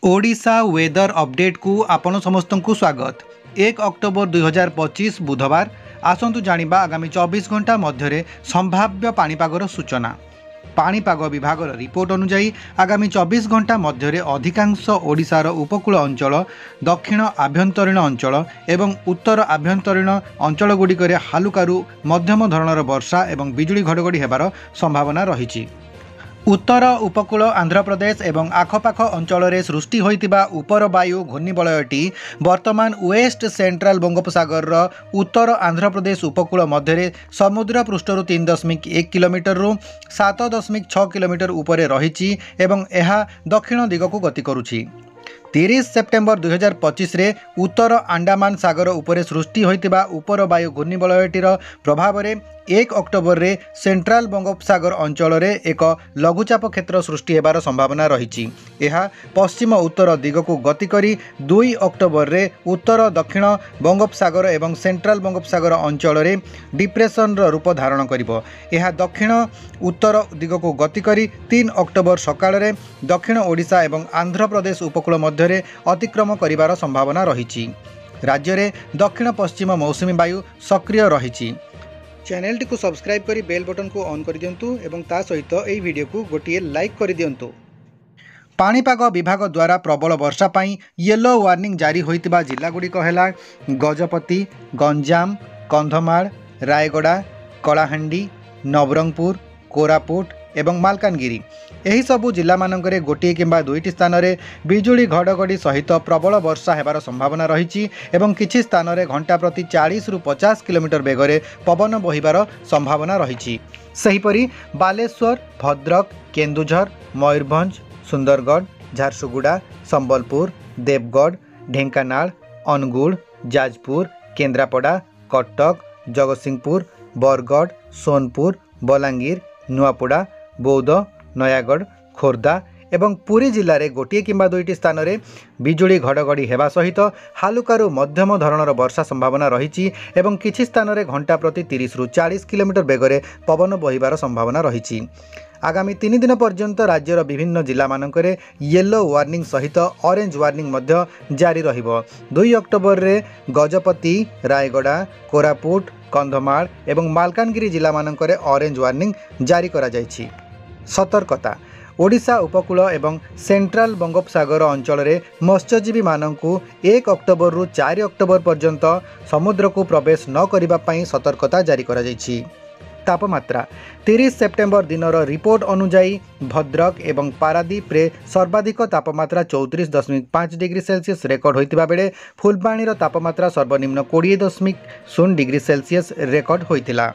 Odisha weather update को आपण समस्त को स्वागत। 1 अक्टोबर 2025 बुधवार आसतु जानिबा आगामी 24 घंटा मध्य संभाव्य पाणीपागर सूचना। पाणीपाग विभाग रिपोर्ट अनुसार आगामी 24 घंटा मध्य अधिकांश ओडिशार उपकूल अंचल, दक्षिण आभ्यंतरीण अंचल एवं उत्तर आभ्यंतरीण अंचल गुड़िक हालुकारु मध्यम धरणर वर्षा एवं बिजुली घड़घड़ी हेबार संभावना रही। उत्तर उपकूल आंध्र प्रदेश एवं आखपाख अंचल में सृष्टि होइतिबा उपर वायु घूर्णिबलयटी वर्तमान वेस्ट सेंट्रल बंगोपसागर उत्तर आंध्र प्रदेश उपकूल मध्य समुद्र पृष्ठर 3.1 किलोमीटर रु 7.6 किलोमीटर उपरे रही एवं यह दक्षिण दिग को गति करुछि। 30 सेप्टेम्बर 2025 रे उत्तर अंडमान सागर उपरे सृष्टि होइतिबा उपर वायु घूर्णिबलयटीर प्रभाव में 1 अक्टोबर रे सेंट्रल बंगोपसागर अंचल रे एक लघुचाप क्षेत्र सृष्टि हेबार संभावना रही। यह पश्चिम उत्तर दिग को गति करी 2 अक्टोबर रे उत्तर दक्षिण बंगोपसागर एवं सेंट्रल बंगोपसागर अंचल रे डिप्रेशन रूप धारण करिवो। यह दक्षिण उत्तर दिग को गति करी 3 अक्टोबर सकाळ रे दक्षिण ओडिशा एवं आंध्र प्रदेश उपकूल मध्य अतिक्रम करिवार संभावना रही। राज्य में दक्षिण पश्चिम मौसुमी वायु सक्रिय रही। चैनल को सब्सक्राइब करी बेल बटन को ऑन कर दियंतु एवं ता सहित एई वीडियो को गोटिए लाइक कर दियंतु। पाणीपाग विभाग द्वारा प्रबल वर्षा पाई येलो वार्निंग जारी होइतिबा जिला गुड़िक है गजपति, गंजाम, कंधमाल, रायगड़ा, कलाहांडी, नवरंगपुर, कोरापुट एवं मालकानगिरी। एही सबु जिला मानकरे गोटिए किंबा दुईटी स्थान में बिजुली घड़घड़ी सहित प्रबल वर्षा हेबार संभावना रही एवं किछि स्थान में घंटा प्रति 40 रु 50 किलोमीटर बेगरे पवन बहिबार संभावना रही। सेहीपरि बालेश्वर, भद्रक, केन्दुझर, मयूरभंज, सुंदरगढ़, झारसुगुड़ा, संबलपुर, देवगढ़, ढेंकानाल, अनुगुल, जाजपुर, केन्द्रापड़ा, कटक, जगतसिंहपुर, बरगढ़, सोनपुर, बलांगीर, नुआपड़ा, बौद्ध, नयागढ़, खोर्धा एवं पुरी जिले में गोटिए किंबा दुईटी स्थान में बिजुली घड़घड़ी हेबा सहित हालुकारु मध्यम धरणर वर्षा संभावना रही एवं किछि स्थान में घंटा प्रति 30 रु 40 किलोमीटर बेगरे पवन बहिबार संभावना रही। आगामी 3 दिन पर्यंत राज्यर विभिन्न जिला मानकरे येलो वार्निंग सहित ऑरेंज वार्निंग मध्य जारी रहिबो। 2 अक्टोबर रे गजपति, रायगड़ा, कोरापुट, कंधमाल एवं मालकानगिरी जिला मानकरे ऑरेंज वार्निंग जारी करा जायछि। सतर्कता ओडिशा उपकूल एवं सेंट्रल बंगोपसागर अंचल में मत्स्यजीवी मानकु 1 अक्टोबर रु 4 अक्टोबर पर्यंत समुद्र को प्रवेश न करिबा पई सतर्कता जारी करा जायछि। तापमात्रा 30 सेप्टेम्बर दिनर रिपोर्ट अनुसार भद्रक एवं पारादीप रे सर्वाधिक तापमात्रा 34.5 डिग्री सेल्सियस रेकर्ड होइतिबा बेले फुलबाणीर तापमात्रा सर्वनिम्न 20.0 डिग्री सेल्सियस रेकर्ड होइतिला।